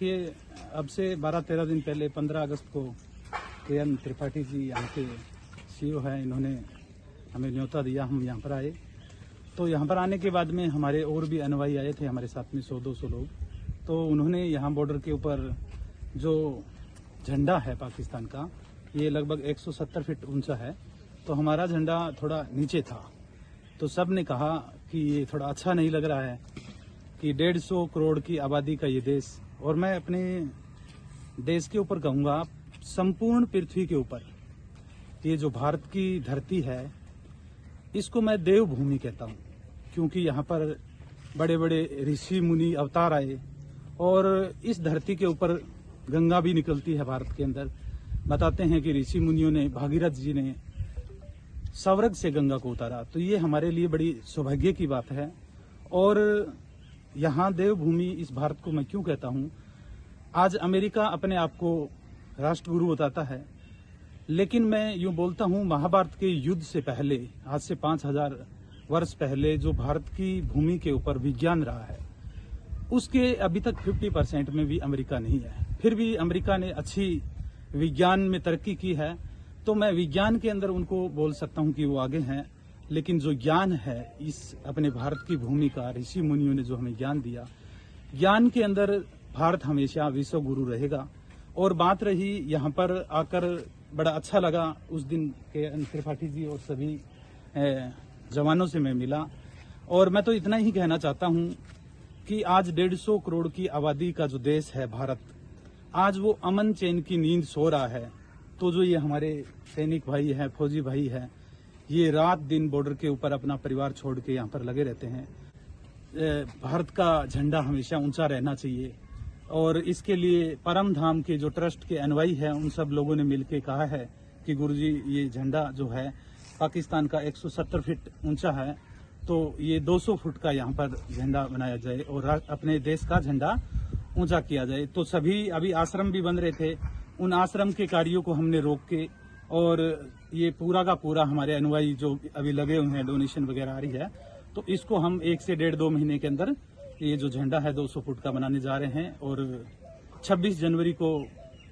देखिए, अब से 12-13 दिन पहले 15 अगस्त को के.एन. त्रिपाठी जी यहाँ के सीईओ हैं, इन्होंने हमें न्योता दिया, हम यहाँ पर आए। तो यहाँ पर आने के बाद में हमारे और भी अनुयायी आए थे, हमारे साथ में 100-200 लोग। तो उन्होंने यहाँ बॉर्डर के ऊपर जो झंडा है पाकिस्तान का, ये लगभग 170 फीट ऊंचा है, तो हमारा झंडा थोड़ा नीचे था। तो सब ने कहा कि ये थोड़ा अच्छा नहीं लग रहा है कि 150 करोड़ की आबादी का ये देश, और मैं अपने देश के ऊपर कहूँगा संपूर्ण पृथ्वी के ऊपर ये जो भारत की धरती है, इसको मैं देवभूमि कहता हूँ, क्योंकि यहाँ पर बड़े बड़े ऋषि मुनि अवतार आए और इस धरती के ऊपर गंगा भी निकलती है भारत के अंदर। बताते हैं कि ऋषि मुनियों ने, भागीरथ जी ने स्वर्ग से गंगा को उतारा, तो ये हमारे लिए बड़ी सौभाग्य की बात है। और यहाँ देवभूमि इस भारत को मैं क्यों कहता हूँ, आज अमेरिका अपने आप को राष्ट्रगुरु बताता है, लेकिन मैं यूँ बोलता हूँ महाभारत के युद्ध से पहले, आज से 5000 वर्ष पहले जो भारत की भूमि के ऊपर विज्ञान रहा है, उसके अभी तक 50% में भी अमेरिका नहीं है। फिर भी अमेरिका ने अच्छी विज्ञान में तरक्की की है, तो मैं विज्ञान के अंदर उनको बोल सकता हूँ कि वो आगे हैं। लेकिन जो ज्ञान है इस अपने भारत की भूमि का, ऋषि मुनियों ने जो हमें ज्ञान दिया, ज्ञान के अंदर भारत हमेशा विश्व गुरु रहेगा। और बात रही यहाँ पर आकर बड़ा अच्छा लगा, उस दिन के त्रिपाठी जी और सभी जवानों से मैं मिला। और मैं तो इतना ही कहना चाहता हूँ कि आज 150 करोड़ की आबादी का जो देश है भारत, आज वो अमन चैन की नींद सो रहा है। तो जो ये हमारे सैनिक भाई हैं, फौजी भाई हैं, ये रात दिन बॉर्डर के ऊपर अपना परिवार छोड़ के यहाँ पर लगे रहते हैं। भारत का झंडा हमेशा ऊंचा रहना चाहिए, और इसके लिए परम धाम के जो ट्रस्ट के अनुयायी हैं, उन सब लोगों ने मिलकर कहा है कि गुरुजी ये झंडा जो है पाकिस्तान का 170 फीट ऊंचा है, तो ये 200 फुट का यहाँ पर झंडा बनाया जाए और अपने देश का झंडा ऊंचा किया जाए। तो सभी अभी आश्रम भी बन रहे थे, उन आश्रम के कार्यों को हमने रोक के, और ये पूरा का पूरा हमारे अनुयायी जो अभी लगे हुए हैं, डोनेशन वगैरह आ रही है, तो इसको हम 1 से 1.5-2 महीने के अंदर ये जो झंडा है 200 फुट का बनाने जा रहे हैं। और 26 जनवरी को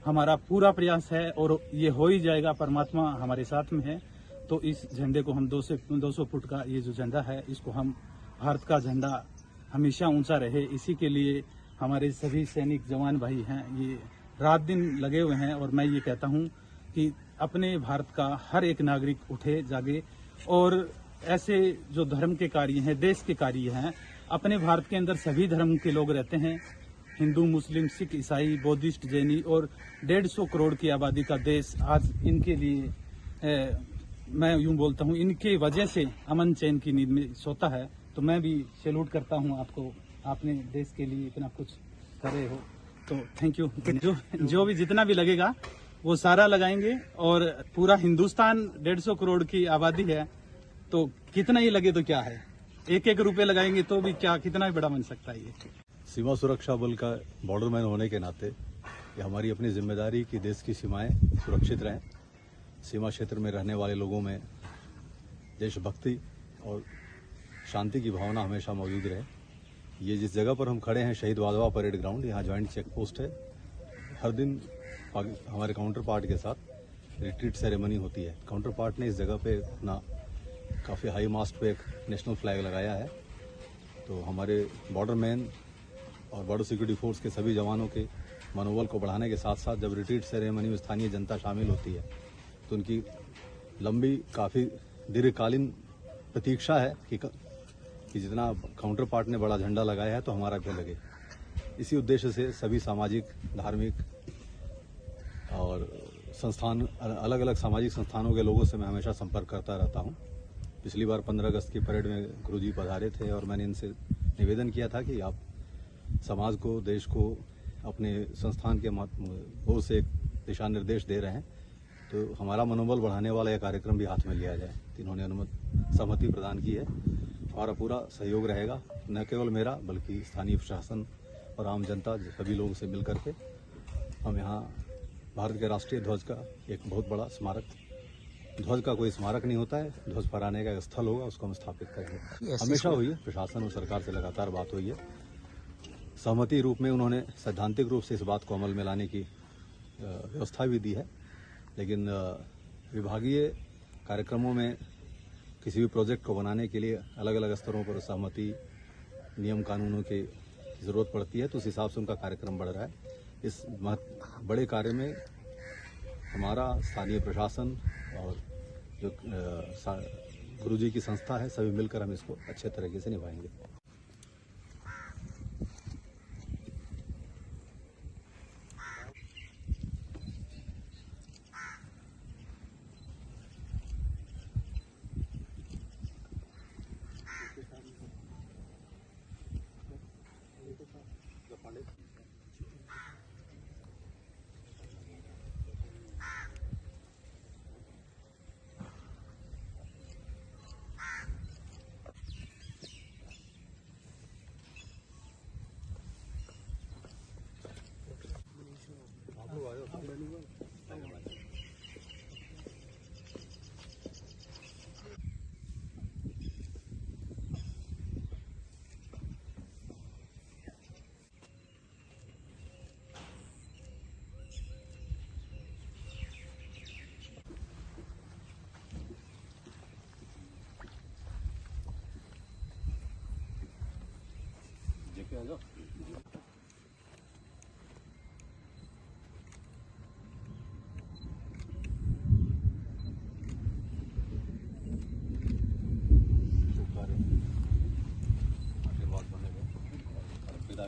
हमारा पूरा प्रयास है और ये हो ही जाएगा, परमात्मा हमारे साथ में है। तो इस झंडे को हम 200 फुट का ये जो झंडा है, इसको हम भारत का झंडा हमेशा ऊंचा रहे, इसी के लिए हमारे सभी सैनिक जवान भाई हैं, ये रात दिन लगे हुए हैं। और मैं ये कहता हूँ कि अपने भारत का हर एक नागरिक उठे, जागे, और ऐसे जो धर्म के कार्य हैं, देश के कार्य हैं, अपने भारत के अंदर सभी धर्म के लोग रहते हैं, हिंदू, मुस्लिम, सिख, ईसाई, बौद्धिस्ट, जैनी, और 150 करोड़ की आबादी का देश आज इनके लिए मैं यूं बोलता हूं, इनके वजह से अमन चैन की नींद में सोता है। तो मैं भी सैल्यूट करता हूं आपको, आपने देश के लिए इतना कुछ करे हो, तो थैंक यू। जो भी जितना भी लगेगा वो सारा लगाएंगे, और पूरा हिंदुस्तान 150 करोड़ की आबादी है, तो कितना ही लगे तो क्या है, 1-1 रुपए लगाएंगे तो भी क्या, कितना ही बड़ा बन सकता है ये। सीमा सुरक्षा बल का बॉर्डरमैन होने के नाते ये हमारी अपनी जिम्मेदारी कि देश की सीमाएं सुरक्षित रहें, सीमा क्षेत्र में रहने वाले लोगों में देशभक्ति और शांति की भावना हमेशा मौजूद रहे। ये जिस जगह पर हम खड़े हैं, शहीद वाजवा परेड ग्राउंड, यहाँ ज्वाइंट चेक पोस्ट है। हर दिन हमारे काउंटर पार्ट के साथ रिट्रीट सेरेमनी होती है। काउंटर पार्ट ने इस जगह पे अपना काफ़ी हाई मास्ट पे एक नेशनल फ्लैग लगाया है। तो हमारे बॉर्डरमैन और बॉर्डर सिक्योरिटी फोर्स के सभी जवानों के मनोबल को बढ़ाने के साथ साथ जब रिट्रीट सेरेमनी में स्थानीय जनता शामिल होती है, तो उनकी लंबी, काफ़ी दीर्घकालीन प्रतीक्षा है कि जितना काउंटर पार्ट ने बड़ा झंडा लगाया है तो हमारा भी लगे। इसी उद्देश्य से सभी सामाजिक, धार्मिक और संस्थान, अलग अलग सामाजिक संस्थानों के लोगों से मैं हमेशा संपर्क करता रहता हूं। पिछली बार 15 अगस्त की परेड में गुरुजी पधारे थे और मैंने इनसे निवेदन किया था कि आप समाज को, देश को अपने संस्थान के ओर से एक दिशा निर्देश दे रहे हैं, तो हमारा मनोबल बढ़ाने वाला यह कार्यक्रम भी हाथ में लिया जाए। तो इन्होंने सहमति प्रदान की है। हमारा पूरा सहयोग रहेगा, न केवल मेरा बल्कि स्थानीय प्रशासन और आम जनता, सभी लोगों से मिल करके हम यहाँ भारत के राष्ट्रीय ध्वज का एक बहुत बड़ा स्मारक, ध्वज का कोई स्मारक नहीं होता है, ध्वज फहराने का एक स्थल होगा, उसको हम स्थापित करेंगे। हमेशा हुई है, प्रशासन और सरकार से लगातार बात हुई है। सहमति रूप में उन्होंने सैद्धांतिक रूप से इस बात को अमल में लाने की व्यवस्था भी दी है। लेकिन विभागीय कार्यक्रमों में किसी भी प्रोजेक्ट को बनाने के लिए अलग अलग स्तरों पर सहमति, नियम कानूनों की ज़रूरत पड़ती है, तो उस हिसाब से उनका कार्यक्रम बढ़ रहा है। इस बड़े कार्य में हमारा स्थानीय प्रशासन और जो गुरुजी की संस्था है, सभी मिलकर हम इसको अच्छे तरीके से निभाएंगे।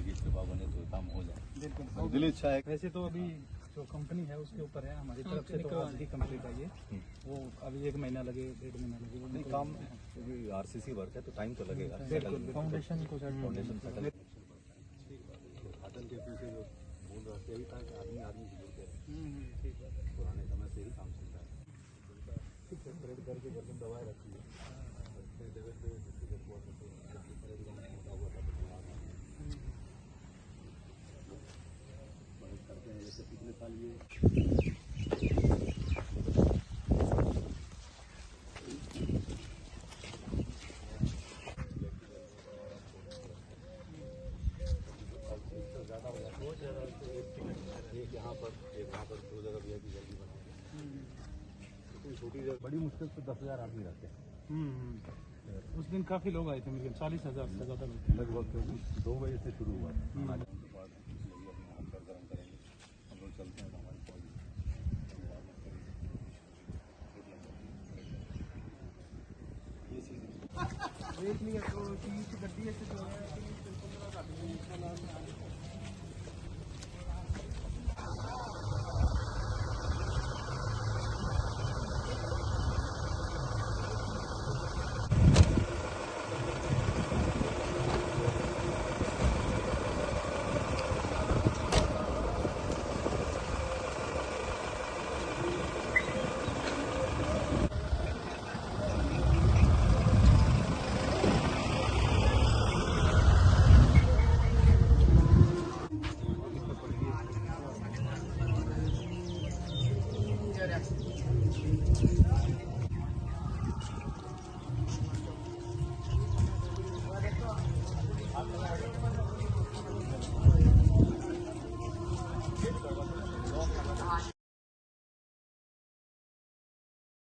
की कृपा बने तो काम हो जाए। बिल्कुल दिल इच्छा है। वैसे तो अभी जो कंपनी है उसके ऊपर है, हमारी तरफ से तो आज ही कंप्लीट है ये। वो अभी 1 महीना लगे, 1.5 महीना लगे, वो नहीं काम आरसीसी वर्क है तो टाइम तो लगेगा। बिल्कुल फाउंडेशन को फाउंडेशन सेटल उद्घाटन के पीछे जो मूल रहस्य यही था कि आदमी से जुड़ते रहे। पुराने समय से ही काम चलता है। परेड करके गर्दन दबाए रखी है। जगह पे करते हैं जैसे पिछले साल ये एक यहाँ पर एक वहाँ पर 2 जगह भी जल्दी बनाएंगे। छोटी जगह बड़ी मुश्किल से 10,000 आदमी रहते हैं। उस दिन काफी लोग आए थे, मेरे 40,000 से ज्यादा लगभग 2 बजे से शुरू हुआ था। गर्म करेंगे हम लोग चलते हैं तो हमारी देख लिया तो गड्डी ऐसे जो है